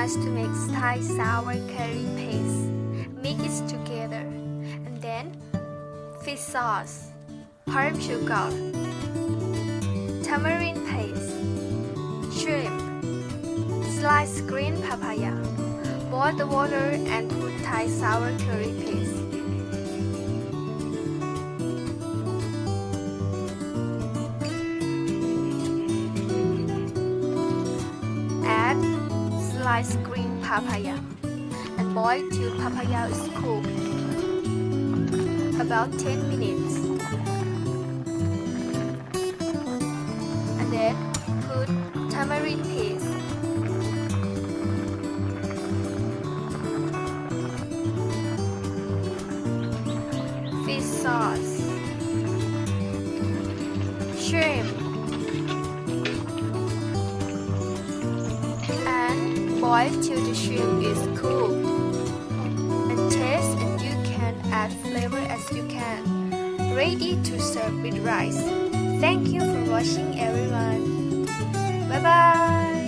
much to make Thai sour curry paste. Mix it together, and then fish sauce, palm sugar, tamarind paste, shrimp, sliced green papaya. Boil the water and put Thai sour curry paste. Add sliced green papaya and boil till papaya is cooked. About 10 minutes. And then put tamarind paste. Fish sauce, shrimp, and boil till the shrimp is cooked. And taste, and you can add flavor as you can. Ready to serve with rice. Thank you for watching, everyone. Bye bye.